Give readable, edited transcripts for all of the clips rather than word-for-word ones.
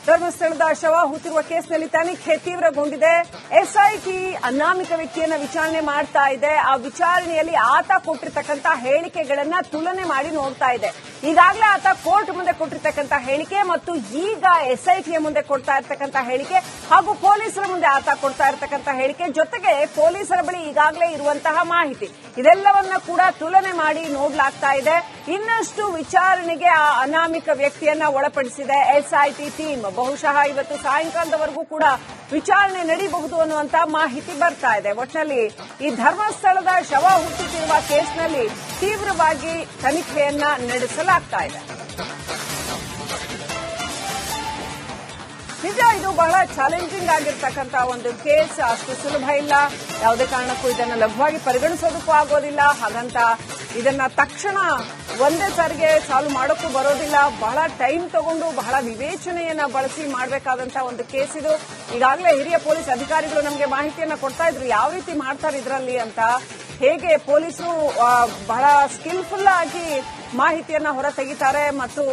ಧರ್ಮಸ್ಥಳದ ಶವ ಹೂತಿರುವ ಕೇಸ್ನಲ್ಲಿ ತನಿಖೆ ತೀವ್ರಗೊಂಡಿದೆ. ಎಸ್ಐಟಿ ಅನಾಮಿಕ ವ್ಯಕ್ತಿಯನ್ನ ವಿಚಾರಣೆ ಮಾಡ್ತಾ ಇದೆ. ಆ ವಿಚಾರಣೆಯಲ್ಲಿ ಆತ ಕೊಟ್ಟಿರ್ತಕ್ಕಂಥ ಹೇಳಿಕೆಗಳನ್ನ ತುಲನೆ ಮಾಡಿ ನೋಡ್ತಾ ಇದೆ. ಈಗಾಗಲೇ ಆತ ಕೋರ್ಟ್ ಮುಂದೆ ಕೊಟ್ಟಿರ್ತಕ್ಕಂಥ ಹೇಳಿಕೆ ಮತ್ತು ಈಗ ಎಸ್ಐಟಿಯ ಮುಂದೆ ಕೊಡ್ತಾ ಇರ್ತಕ್ಕಂಥ ಹೇಳಿಕೆ ಹಾಗೂ ಪೊಲೀಸರ ಮುಂದೆ ಆತ ಕೊಡ್ತಾ ಇರ್ತಕ್ಕಂಥ ಹೇಳಿಕೆ ಜೊತೆಗೆ ಪೊಲೀಸರ ಬಳಿ ಈಗಾಗಲೇ ಇರುವಂತಹ ಮಾಹಿತಿ ಇದೆಲ್ಲವನ್ನ ಕೂಡ ತುಲನೆ ಮಾಡಿ ನೋಡಲಾಗ್ತಾ ಇದೆ. ಇನ್ನಷ್ಟು ವಿಚಾರಣೆಗೆ ಆ ಅನಾಮಿಕ ವ್ಯಕ್ತಿಯನ್ನ ಒಳಪಡಿಸಿದೆ ಎಸ್ಐಟಿ ಟೀಮ್. ಬಹುಶಃ ಇವತ್ತು ಸಾಯಂಕಾಲದವರೆಗೂ ಕೂಡ ವಿಚಾರಣೆ ನಡೀಬಹುದು ಅನ್ನುವಂತ ಮಾಹಿತಿ ಬರ್ತಾ ಇದೆ. ಒಟ್ಟಿನಲ್ಲಿ ಈ ಧರ್ಮಸ್ಥಳದ ಶವ ಹುಟ್ಟುತ್ತಿರುವ ಕೇಸ್ನಲ್ಲಿ ತೀವ್ರವಾಗಿ ತನಿಖೆಯನ್ನ ನಡೆಸಲಾಗ್ತಾ ಇದೆ. ನಿಜ ಇದು ಬಹಳ ಚಾಲೆಂಜಿಂಗ್ ಆಗಿರ್ತಕ್ಕಂಥ ಒಂದು ಕೇಸ್. ಅಷ್ಟು ಸುಲಭ ಇಲ್ಲ. ಯಾವುದೇ ಕಾರಣಕ್ಕೂ ಇದನ್ನು ಲಘುವಾಗಿ ಪರಿಗಣಿಸೋದಕ್ಕೂ ಆಗೋದಿಲ್ಲ. ಹಾಗಂತ ಇದನ್ನ ತಕ್ಷಣ ಒಂದೇ ಸಾರಿಗೆ ಸಾಲ್ವ್ ಮಾಡೋಕ್ಕೂ ಬರೋದಿಲ್ಲ. ಬಹಳ ಟೈಮ್ ತಗೊಂಡು ಬಹಳ ವಿವೇಚನೆಯನ್ನ ಬಳಸಿ ಮಾಡಬೇಕಾದಂತಹ ಒಂದು ಕೇಸ್ ಇದು. ಈಗಾಗಲೇ ಹಿರಿಯ ಪೊಲೀಸ್ ಅಧಿಕಾರಿಗಳು ನಮಗೆ ಮಾಹಿತಿಯನ್ನ ಕೊಡ್ತಾ ಇದ್ರು ಯಾವ ರೀತಿ ಮಾಡ್ತಾರೆ ಇದರಲ್ಲಿ ಅಂತ. ಹೇಗೆ ಪೊಲೀಸರು ಬಹಳ ಸ್ಕಿಲ್ಫುಲ್ ಆಗಿ ಮಾಹಿತಿಯನ್ನ ಹೊರ ತೆಗಿತಾರೆ ಮತ್ತು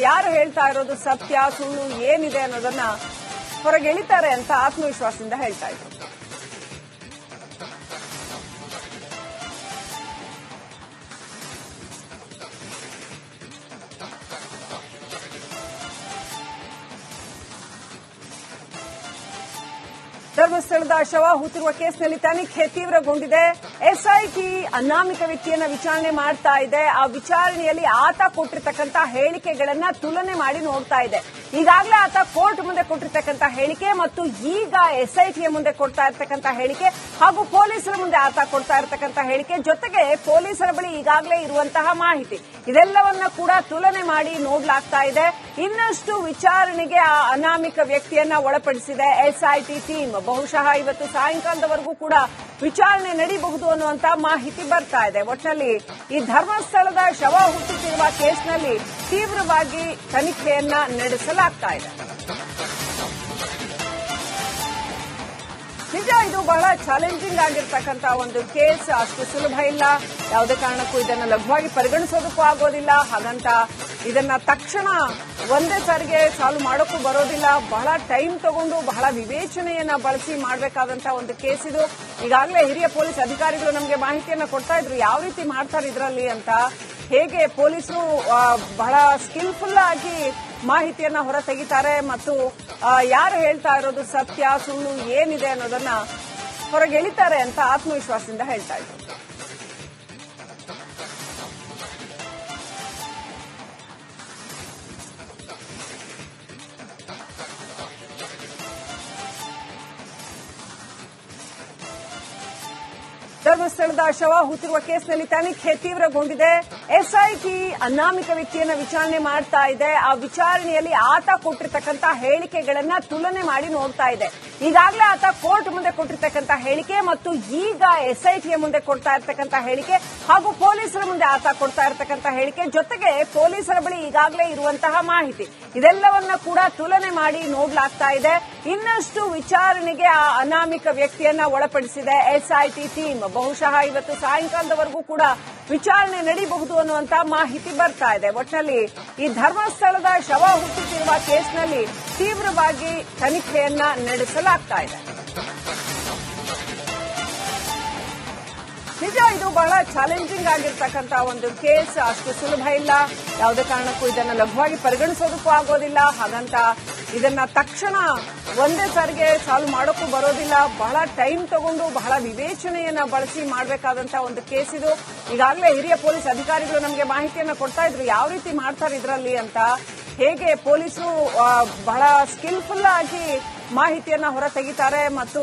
ಯಾರು ಹೇಳ್ತಾ ಇರೋದು ಸತ್ಯ ಸುಳ್ಳು ಏನಿದೆ ಅನ್ನೋದನ್ನ ಹೊರಗೆಳಿತಾರೆ ಅಂತ ಆತ್ಮವಿಶ್ವಾಸದಿಂದ ಹೇಳ್ತಾ ಇದ್ರು. ಧರ್ಮಸ್ಥಳದ ಶವ ಹೂತಿರುವ ಕೇಸ್ನಲ್ಲಿ ತನಿಖೆ ತೀವ್ರಗೊಂಡಿದೆ. ಎಸ್ಐಟಿ ಅನಾಮಿಕ ವ್ಯಕ್ತಿಯನ್ನ ವಿಚಾರಣೆ ಮಾಡ್ತಾ ಇದೆ. ಆ ವಿಚಾರಣೆಯಲ್ಲಿ ಆತ ಕೊಟ್ಟಿರ್ತಕ್ಕಂಥ ಹೇಳಿಕೆಗಳನ್ನ ತುಲನೆ ಮಾಡಿ ನೋಡ್ತಾ ಇದೆ. ಈಗಾಗಲೇ ಆತ ಕೋರ್ಟ್ ಮುಂದೆ ಕೊಟ್ಟಿರ್ತಕ್ಕಂಥ ಹೇಳಿಕೆ ಮತ್ತು ಈಗ ಎಸ್ಐಟಿಯ ಮುಂದೆ ಕೊಡ್ತಾ ಇರ್ತಕ್ಕಂಥ ಹೇಳಿಕೆ ಹಾಗೂ ಪೊಲೀಸರ ಮುಂದೆ ಆತ ಕೊಡ್ತಾ ಇರ್ತಕ್ಕಂಥ ಹೇಳಿಕೆ ಜೊತೆಗೆ ಪೊಲೀಸರ ಬಳಿ ಈಗಾಗಲೇ ಇರುವಂತಹ ಮಾಹಿತಿ ಇದೆಲ್ಲವನ್ನ ಕೂಡ ತುಲನೆ ಮಾಡಿ ನೋಡಲಾಗ್ತಾ ಇದೆ. ಇನ್ನಷ್ಟು ವಿಚಾರಣೆಗೆ ಆ ಅನಾಮಿಕ ವ್ಯಕ್ತಿಯನ್ನ ಒಳಪಡಿಸಿದೆ ಎಸ್ಐಟಿ ಟೀಮ್. ಬಹುಶಃ ಇವತ್ತು ಸಾಯಂಕಾಲದವರೆಗೂ ಕೂಡ ವಿಚಾರಣೆ ನಡೀಬಹುದು ಅನ್ನುವಂತ ಮಾಹಿತಿ ಬರ್ತಾ ಇದೆ. ಒಟ್ಟಿನಲ್ಲಿ ಈ ಧರ್ಮಸ್ಥಳದ ಶವ ಹುಟ್ಟುತ್ತಿರುವ ಕೇಸ್ನಲ್ಲಿ ತೀವ್ರವಾಗಿ ತನಿಖೆಯನ್ನ ನಡೆಸಲಾಗ್ತಾ ಇದೆ. ನಿಜ ಇದು ಬಹಳ ಚಾಲೆಂಜಿಂಗ್ ಆಗಿರ್ತಕ್ಕಂಥ ಒಂದು ಕೇಸ್. ಅಷ್ಟು ಸುಲಭ ಇಲ್ಲ. ಯಾವುದೇ ಕಾರಣಕ್ಕೂ ಇದನ್ನು ಲಘುವಾಗಿ ಪರಿಗಣಿಸೋದಕ್ಕೂ ಆಗೋದಿಲ್ಲ. ಹಾಗಂತ ಇದನ್ನ ತಕ್ಷಣ ಒಂದೇ ಸಾರಿಗೆ ಸಾಲ್ವ್ ಮಾಡೋಕ್ಕೂ ಬರೋದಿಲ್ಲ. ಬಹಳ ಟೈಮ್ ತಗೊಂಡು ಬಹಳ ವಿವೇಚನೆಯನ್ನ ಬಳಸಿ ಮಾಡಬೇಕಾದಂತಹ ಒಂದು ಕೇಸ್ ಇದು. ಈಗಾಗಲೇ ಹಿರಿಯ ಪೊಲೀಸ್ ಅಧಿಕಾರಿಗಳು ನಮಗೆ ಮಾಹಿತಿಯನ್ನ ಕೊಡ್ತಾ ಇದ್ರು ಯಾವ ರೀತಿ ಮಾಡ್ತಾರೆ ಇದರಲ್ಲಿ ಅಂತ. ಹೇಗೆ ಪೊಲೀಸರು ಬಹಳ ಸ್ಕಿಲ್ಫುಲ್ ಆಗಿ ಮಾಹಿತಿಯನ್ನ ಹೊರ ತೆಗಿತಾರೆ ಮತ್ತು ಯಾರು ಹೇಳ್ತಾ ಇರೋದು ಸತ್ಯ ಸುಳ್ಳು ಏನಿದೆ ಅನ್ನೋದನ್ನ ಹೊರಗೆಳಿತಾರೆ ಅಂತ ಆತ್ಮವಿಶ್ವಾಸದಿಂದ ಹೇಳ್ತಾ ಇದ್ರು. ಧರ್ಮಸ್ಥಳದ ಶವ ಹೂತಿರುವ ಕೇಸ್ನಲ್ಲಿ ತನಿಖೆ ತೀವ್ರಗೊಂಡಿದೆ. ಎಸ್ಐಟಿ ಅನಾಮಿಕ ವ್ಯಕ್ತಿಯನ್ನ ವಿಚಾರಣೆ ಮಾಡ್ತಾ ಇದೆ. ಆ ವಿಚಾರಣೆಯಲ್ಲಿ ಆತ ಕೊಟ್ಟಿರ್ತಕ್ಕಂಥ ಹೇಳಿಕೆಗಳನ್ನ ತುಲನೆ ಮಾಡಿ ನೋಡ್ತಾ ಇದೆ. ಈಗಾಗಲೇ ಆತ ಕೋರ್ಟ್ ಮುಂದೆ ಕೊಟ್ಟಿರ್ತಕ್ಕಂಥ ಹೇಳಿಕೆ ಮತ್ತು ಈಗ ಎಸ್ಐಟಿಯ ಮುಂದೆ ಕೊಡ್ತಾ ಇರ್ತಕ್ಕಂಥ ಹೇಳಿಕೆ ಹಾಗೂ ಪೊಲೀಸರ ಮುಂದೆ ಆತ ಕೊಡ್ತಾ ಇರ್ತಕ್ಕಂಥ ಹೇಳಿಕೆ ಜೊತೆಗೆ ಪೊಲೀಸರ ಬಳಿ ಈಗಾಗಲೇ ಇರುವಂತಹ ಮಾಹಿತಿ ಇದೆಲ್ಲವನ್ನ ಕೂಡ ತುಲನೆ ಮಾಡಿ ನೋಡಲಾಗ್ತಾ ಇದೆ. ಇನ್ನಷ್ಟು ವಿಚಾರಣೆಗೆ ಆ ಅನಾಮಿಕ ವ್ಯಕ್ತಿಯನ್ನ ಒಳಪಡಿಸಿದೆ ಎಸ್ಐಟಿ ಟೀಮ್. ಬಹುಶಃ ಇವತ್ತು ಸಾಯಂಕಾಲದವರೆಗೂ ಕೂಡ ವಿಚಾರಣೆ ನಡೀಬಹುದು ಅನ್ನುವಂತ ಮಾಹಿತಿ ಬರ್ತಾ ಇದೆ. ಒಟ್ಟಿನಲ್ಲಿ ಈ ಧರ್ಮಸ್ಥಳದ ಶವ ಹುಟ್ಟುತ್ತಿರುವ ಕೇಸ್ನಲ್ಲಿ ತೀವ್ರವಾಗಿ ತನಿಖೆಯನ್ನ ನಡೆಸಲಾಗ್ತಾ ಇದೆ. ನಿಜ ಇದು ಬಹಳ ಚಾಲೆಂಜಿಂಗ್ ಆಗಿರ್ತಕ್ಕಂಥ ಒಂದು ಕೇಸ್. ಅಷ್ಟು ಸುಲಭ ಇಲ್ಲ. ಯಾವುದೇ ಕಾರಣಕ್ಕೂ ಇದನ್ನು ಲಘುವಾಗಿ ಪರಿಗಣಿಸೋದಕ್ಕೂ ಆಗೋದಿಲ್ಲ. ಹಾಗಂತ ಇದನ್ನ ತಕ್ಷಣ ಒಂದೇ ಸಾರಿಗೆ ಸಾಲ್ವ್ ಮಾಡೋಕ್ಕೂ ಬರೋದಿಲ್ಲ. ಬಹಳ ಟೈಮ್ ತಗೊಂಡು ಬಹಳ ವಿವೇಚನೆಯನ್ನ ಬಳಸಿ ಮಾಡಬೇಕಾದಂತಹ ಒಂದು ಕೇಸ್ ಇದು. ಈಗಾಗಲೇ ಹಿರಿಯ ಪೊಲೀಸ್ ಅಧಿಕಾರಿಗಳು ನಮಗೆ ಮಾಹಿತಿಯನ್ನ ಕೊಡ್ತಾ ಇದ್ರು ಯಾವ ರೀತಿ ಮಾಡ್ತಾರೆ ಇದರಲ್ಲಿ ಅಂತ. ಹೇಗೆ ಪೊಲೀಸರು ಬಹಳ ಸ್ಕಿಲ್ಫುಲ್ ಆಗಿ ಮಾಹಿತಿಯನ್ನ ಹೊರ ತೆಗಿತಾರೆ ಮತ್ತು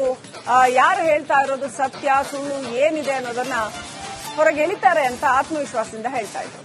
ಯಾರು ಹೇಳ್ತಾ ಇರೋದು ಸತ್ಯ ಸುಳ್ಳು ಏನಿದೆ ಅನ್ನೋದನ್ನ ಹೊರಗೆಳಿತಾರೆ ಅಂತ ಆತ್ಮವಿಶ್ವಾಸದಿಂದ ಹೇಳ್ತಾ ಇದ್ರು.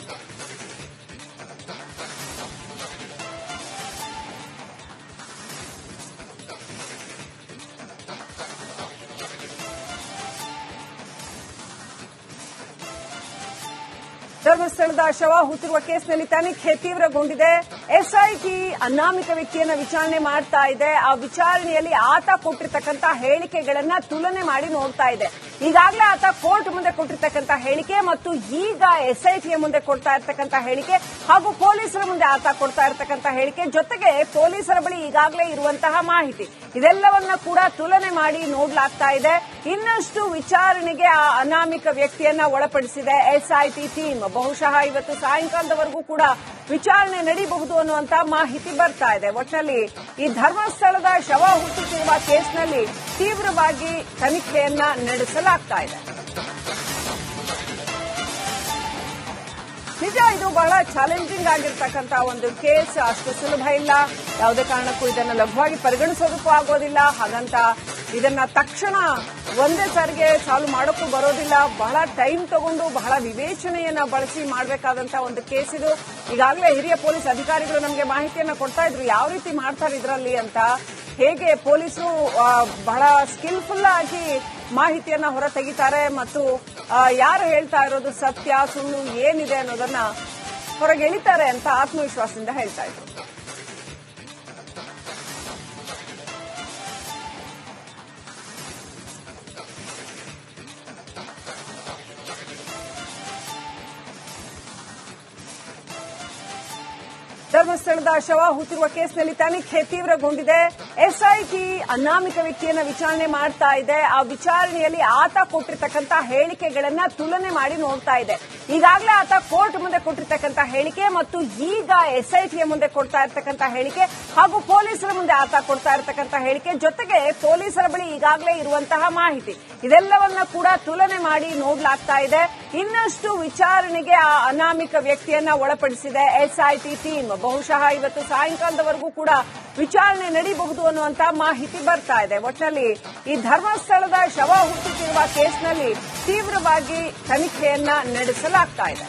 ಧರ್ಮಸ್ಥಳದ ಶವ ಹೂತಿರುವ ಕೇಸ್ನಲ್ಲಿ ತನಿಖೆ ತೀವ್ರಗೊಂಡಿದೆ. ಎಸ್ಐಟಿ ಅನಾಮಿಕ ವ್ಯಕ್ತಿಯನ್ನ ವಿಚಾರಣೆ ಮಾಡ್ತಾ ಇದೆ. ಆ ವಿಚಾರಣೆಯಲ್ಲಿ ಆತ ಕೊಟ್ಟಿರ್ತಕ್ಕಂಥ ಹೇಳಿಕೆಗಳನ್ನ ತುಲನೆ ಮಾಡಿ ನೋಡ್ತಾ ಇದೆ. ಈಗಾಗಲೇ ಆತ ಕೋರ್ಟ್ ಮುಂದೆ ಕೊಟ್ಟಿರ್ತಕ್ಕಂಥ ಹೇಳಿಕೆ ಮತ್ತು ಈಗ ಎಸ್ಐಟಿಯ ಮುಂದೆ ಕೊಡ್ತಾ ಇರ್ತಕ್ಕಂಥ ಹೇಳಿಕೆ ಹಾಗೂ ಪೊಲೀಸರ ಮುಂದೆ ಆತ ಕೊಡ್ತಾ ಇರ್ತಕ್ಕಂಥ ಹೇಳಿಕೆ ಜೊತೆಗೆ ಪೊಲೀಸರ ಬಳಿ ಈಗಾಗಲೇ ಇರುವಂತಹ ಮಾಹಿತಿ ಇದೆಲ್ಲವನ್ನ ಕೂಡ ತುಲನೆ ಮಾಡಿ ನೋಡಲಾಗ್ತಾ ಇದೆ. ಇನ್ನಷ್ಟು ವಿಚಾರಣೆಗೆ ಆ ಅನಾಮಿಕ ವ್ಯಕ್ತಿಯನ್ನ ಒಳಪಡಿಸಿದೆ ಎಸ್ಐಟಿ ಟೀಮ್. ಬಹುಶಃ ಇವತ್ತು ಸಾಯಂಕಾಲದವರೆಗೂ ಕೂಡ ವಿಚಾರಣೆ ನಡೀಬಹುದು ಅನ್ನುವಂತ ಮಾಹಿತಿ ಬರ್ತಾ ಇದೆ. ಒಟ್ಟಿನಲ್ಲಿ ಈ ಧರ್ಮಸ್ಥಳದ ಶವ ಹುಟ್ಟುತ್ತಿರುವ ಕೇಸ್ನಲ್ಲಿ ತೀವ್ರವಾಗಿ ತನಿಖೆಯನ್ನ ನಡೆಸಲಾಗ್ತಾ ಇದೆ. ನಿಜ ಇದು ಬಹಳ ಚಾಲೆಂಜಿಂಗ್ ಆಗಿರ್ತಕ್ಕಂಥ ಒಂದು ಕೇಸ್. ಅಷ್ಟು ಸುಲಭ ಇಲ್ಲ. ಯಾವುದೇ ಕಾರಣಕ್ಕೂ ಇದನ್ನು ಲಘುವಾಗಿ ಪರಿಗಣಿಸೋದಕ್ಕೂ ಆಗೋದಿಲ್ಲ. ಹಾಗಂತ ಇದನ್ನ ತಕ್ಷಣ ಒಂದೇ ಸಾರಿಗೆ ಸಾಲ್ವ್ ಮಾಡೋಕ್ಕೂ ಬರೋದಿಲ್ಲ. ಬಹಳ ಟೈಮ್ ತಗೊಂಡು ಬಹಳ ವಿವೇಚನೆಯನ್ನ ಬಳಸಿ ಮಾಡಬೇಕಾದಂತಹ ಒಂದು ಕೇಸ್ ಇದು. ಈಗಾಗಲೇ ಹಿರಿಯ ಪೊಲೀಸ್ ಅಧಿಕಾರಿಗಳು ನಮಗೆ ಮಾಹಿತಿಯನ್ನ ಕೊಡ್ತಾ ಇದ್ರು ಯಾವ ರೀತಿ ಮಾಡ್ತಾರೆ ಇದರಲ್ಲಿ ಅಂತ. ಹೇಗೆ ಪೊಲೀಸರು ಬಹಳ ಸ್ಕಿಲ್ಫುಲ್ ಆಗಿ ಮಾಹಿತಿಯನ್ನ ಹೊರ ತೆಗಿತಾರೆ ಮತ್ತು ಯಾರು ಹೇಳ್ತಾ ಇರೋದು ಸತ್ಯ ಸುಳ್ಳು ಏನಿದೆ ಅನ್ನೋದನ್ನ ಹೊರಗೆ ಎಳಿತಾರೆ ಅಂತ ಆತ್ಮವಿಶ್ವಾಸದಿಂದ ಹೇಳ್ತಾ ಇದ್ರು. ಧರ್ಮಸ್ಥಳದ ಶವ ಹೂತಿರುವ ಕೇಸ್ನಲ್ಲಿ ತನಿಖೆ ತೀವ್ರಗೊಂಡಿದೆ. ಎಸ್ಐಟಿ ಅನಾಮಿಕ ವ್ಯಕ್ತಿಯನ್ನ ವಿಚಾರಣೆ ಮಾಡ್ತಾ ಇದೆ. ಆ ವಿಚಾರಣೆಯಲ್ಲಿ ಆತ ಕೊಟ್ಟಿರ್ತಕ್ಕಂಥ ಹೇಳಿಕೆಗಳನ್ನ ತುಲನೆ ಮಾಡಿ ನೋಡ್ತಾ ಇದೆ. ಈಗಾಗಲೇ ಆತ ಕೋರ್ಟ್ ಮುಂದೆ ಕೊಟ್ಟಿರ್ತಕ್ಕಂಥ ಹೇಳಿಕೆ ಮತ್ತು ಈಗ ಎಸ್ಐಟಿಯ ಮುಂದೆ ಕೊಡ್ತಾ ಇರ್ತಕ್ಕಂಥ ಹೇಳಿಕೆ ಹಾಗೂ ಪೊಲೀಸರ ಮುಂದೆ ಆತ ಕೊಡ್ತಾ ಇರ್ತಕ್ಕಂಥ ಹೇಳಿಕೆ ಜೊತೆಗೆ ಪೊಲೀಸರ ಬಳಿ ಈಗಾಗಲೇ ಇರುವಂತಹ ಮಾಹಿತಿ ಇದೆಲ್ಲವನ್ನ ಕೂಡ ತುಲನೆ ಮಾಡಿ ನೋಡಲಾಗ್ತಾ ಇದೆ. ಇನ್ನಷ್ಟು ವಿಚಾರಣೆಗೆ ಆ ಅನಾಮಿಕ ವ್ಯಕ್ತಿಯನ್ನ ಒಳಪಡಿಸಿದೆ ಎಸ್ಐಟಿ ಟೀಮ್. ಬಹುಶಃ ಇವತ್ತು ಸಾಯಂಕಾಲದವರೆಗೂ ಕೂಡ ವಿಚಾರಣೆ ನಡೀಬಹುದು ಅನ್ನುವಂತ ಮಾಹಿತಿ ಬರ್ತಾ ಇದೆ. ಒಟ್ಟಿನಲ್ಲಿ ಈ ಧರ್ಮಸ್ಥಳದ ಶವ ಹುಟ್ಟುತ್ತಿರುವ ಕೇಸ್ನಲ್ಲಿ ತೀವ್ರವಾಗಿ ತನಿಖೆಯನ್ನ ನಡೆಸಲಾಗ್ತಾ ಇದೆ.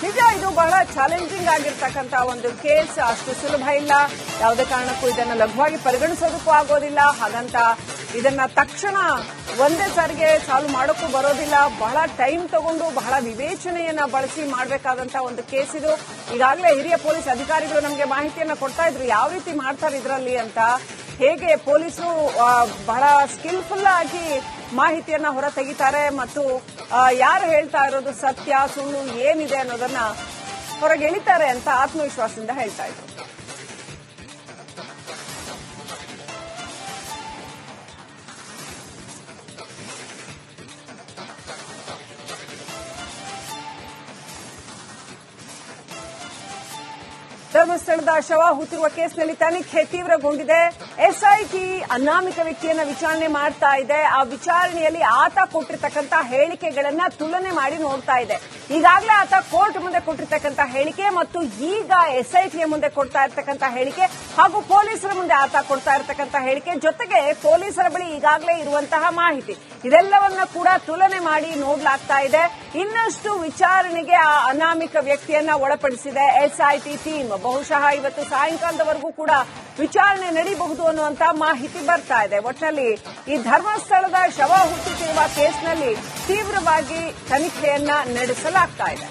ನಿಜ ಇದು ಬಹಳ ಚಾಲೆಂಜಿಂಗ್ ಆಗಿರ್ತಕ್ಕಂಥ ಒಂದು ಕೇಸ್. ಅಷ್ಟು ಸುಲಭ ಇಲ್ಲ. ಯಾವುದೇ ಕಾರಣಕ್ಕೂ ಇದನ್ನು ಲಘುವಾಗಿ ಪರಿಗಣಿಸೋದಕ್ಕೂ ಆಗೋದಿಲ್ಲ. ಹಾಗಂತ ಇದನ್ನ ತಕ್ಷಣ ಒಂದೇ ಸಾರಿಗೆ ಸಾಲ್ವ್ ಮಾಡೋಕ್ಕೂ ಬರೋದಿಲ್ಲ. ಬಹಳ ಟೈಮ್ ತಗೊಂಡು ಬಹಳ ವಿವೇಚನೆಯನ್ನ ಬಳಸಿ ಮಾಡಬೇಕಾದಂತಹ ಒಂದು ಕೇಸ್ ಇದು. ಈಗಾಗಲೇ ಹಿರಿಯ ಪೊಲೀಸ್ ಅಧಿಕಾರಿಗಳು ನಮಗೆ ಮಾಹಿತಿಯನ್ನ ಕೊಡ್ತಾ ಇದ್ರು ಯಾವ ರೀತಿ ಮಾಡ್ತಾರೆ ಇದರಲ್ಲಿ ಅಂತ. ಹೇಗೆ ಪೊಲೀಸರು ಬಹಳ ಸ್ಕಿಲ್ಫುಲ್ ಆಗಿ ಮಾಹಿತಿಯನ್ನ ಹೊರ ತೆಗಿತಾರೆ ಮತ್ತು ಯಾರು ಹೇಳ್ತಾ ಇರೋದು ಸತ್ಯ ಸುಳ್ಳು ಏನಿದೆ ಅನ್ನೋದನ್ನ ಹೊರಗೆ ಎಳಿತಾರೆ ಅಂತ ಆತ್ಮವಿಶ್ವಾಸದಿಂದ ಹೇಳ್ತಾ ಇದ್ರು. ಧರ್ಮಸ್ಥಳದ ಶವ ಹೂತಿರುವ ಕೇಸ್ನಲ್ಲಿ ತನಿಖೆ ತೀವ್ರಗೊಂಡಿದೆ. ಎಸ್ಐಟಿ ಅನಾಮಿಕ ವ್ಯಕ್ತಿಯನ್ನ ವಿಚಾರಣೆ ಮಾಡ್ತಾ ಇದೆ. ಆ ವಿಚಾರಣೆಯಲ್ಲಿ ಆತ ಕೊಟ್ಟಿರ್ತಕ್ಕಂಥ ಹೇಳಿಕೆಗಳನ್ನ ತುಲನೆ ಮಾಡಿ ನೋಡ್ತಾ ಇದೆ. ಈಗಾಗಲೇ ಆತ ಕೋರ್ಟ್ ಮುಂದೆ ಕೊಟ್ಟಿರ್ತಕ್ಕಂಥ ಹೇಳಿಕೆ ಮತ್ತು ಈಗ ಎಸ್ಐಟಿಯ ಮುಂದೆ ಕೊಡ್ತಾ ಇರ್ತಕ್ಕಂಥ ಹೇಳಿಕೆ ಹಾಗೂ ಪೊಲೀಸರ ಮುಂದೆ ಆತ ಕೊಡ್ತಾ ಇರ್ತಕ್ಕಂಥ ಹೇಳಿಕೆ ಜೊತೆಗೆ ಪೊಲೀಸರ ಬಳಿ ಈಗಾಗಲೇ ಇರುವಂತಹ ಮಾಹಿತಿ ಇದೆಲ್ಲವನ್ನ ಕೂಡ ತುಲನೆ ಮಾಡಿ ನೋಡಲಾಗ್ತಾ ಇದೆ. ಇನ್ನಷ್ಟು ವಿಚಾರಣೆಗೆ ಆ ಅನಾಮಿಕ ವ್ಯಕ್ತಿಯನ್ನ ಒಳಪಡಿಸಿದೆ ಎಸ್ಐಟಿ ಟೀಮ್. ಬಹುಶಃ ಇವತ್ತು ಸಾಯಂಕಾಲದವರೆಗೂ ಕೂಡ ವಿಚಾರಣೆ ನಡೀಬಹುದು ಅನ್ನುವಂತ ಮಾಹಿತಿ ಬರ್ತಾ ಇದೆ. ಒಟ್ಟಿನಲ್ಲಿ ಈ ಧರ್ಮಸ್ಥಳದ ಶವ ಹುಟ್ಟುತ್ತಿರುವ ಕೇಸ್ನಲ್ಲಿ ತೀವ್ರವಾಗಿ ತನಿಖೆಯನ್ನ ನಡೆಸಲಾಗ್ತಾ ಇದೆ.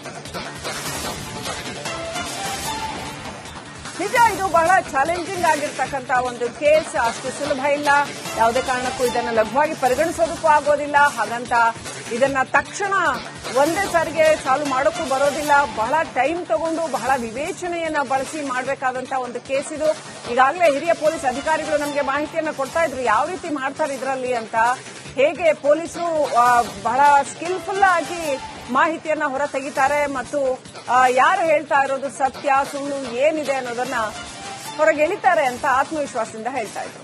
ನಿಜ ಇದು ಬಹಳ ಚಾಲೆಂಜಿಂಗ್ ಆಗಿರ್ತಕ್ಕಂಥ ಒಂದು ಕೇಸ್. ಅಷ್ಟು ಸುಲಭ ಇಲ್ಲ. ಯಾವುದೇ ಕಾರಣಕ್ಕೂ ಇದನ್ನು ಲಘುವಾಗಿ ಪರಿಗಣಿಸೋದಕ್ಕೂ ಆಗೋದಿಲ್ಲ. ಹಾಗಂತ ಇದನ್ನ ತಕ್ಷಣ ಒಂದೇ ಸಾರಿಗೆ ಸಾಲ್ವ್ ಮಾಡೋಕ್ಕೂ ಬರೋದಿಲ್ಲ. ಬಹಳ ಟೈಮ್ ತಗೊಂಡು ಬಹಳ ವಿವೇಚನೆಯನ್ನ ಬಳಸಿ ಮಾಡಬೇಕಾದಂತಹ ಒಂದು ಕೇಸ್ ಇದು. ಈಗಾಗಲೇ ಹಿರಿಯ ಪೊಲೀಸ್ ಅಧಿಕಾರಿಗಳು ನಮಗೆ ಮಾಹಿತಿಯನ್ನ ಕೊಡ್ತಾ ಇದ್ರು ಯಾವ ರೀತಿ ಮಾಡ್ತಾರೆ ಇದರಲ್ಲಿ ಅಂತ. ಹೇಗೆ ಪೊಲೀಸರು ಬಹಳ ಸ್ಕಿಲ್ಫುಲ್ ಆಗಿ ಮಾಹಿತಿಯನ್ನ ಹೊರ ತೆಗಿತಾರೆ ಮತ್ತು ಯಾರು ಹೇಳ್ತಾ ಇರೋದು ಸತ್ಯ ಸುಳ್ಳು ಏನಿದೆ ಅನ್ನೋದನ್ನ ಹೊರಗೆ ಎಳಿತಾರೆ ಅಂತ ಆತ್ಮವಿಶ್ವಾಸದಿಂದ ಹೇಳ್ತಾ ಇದ್ರು.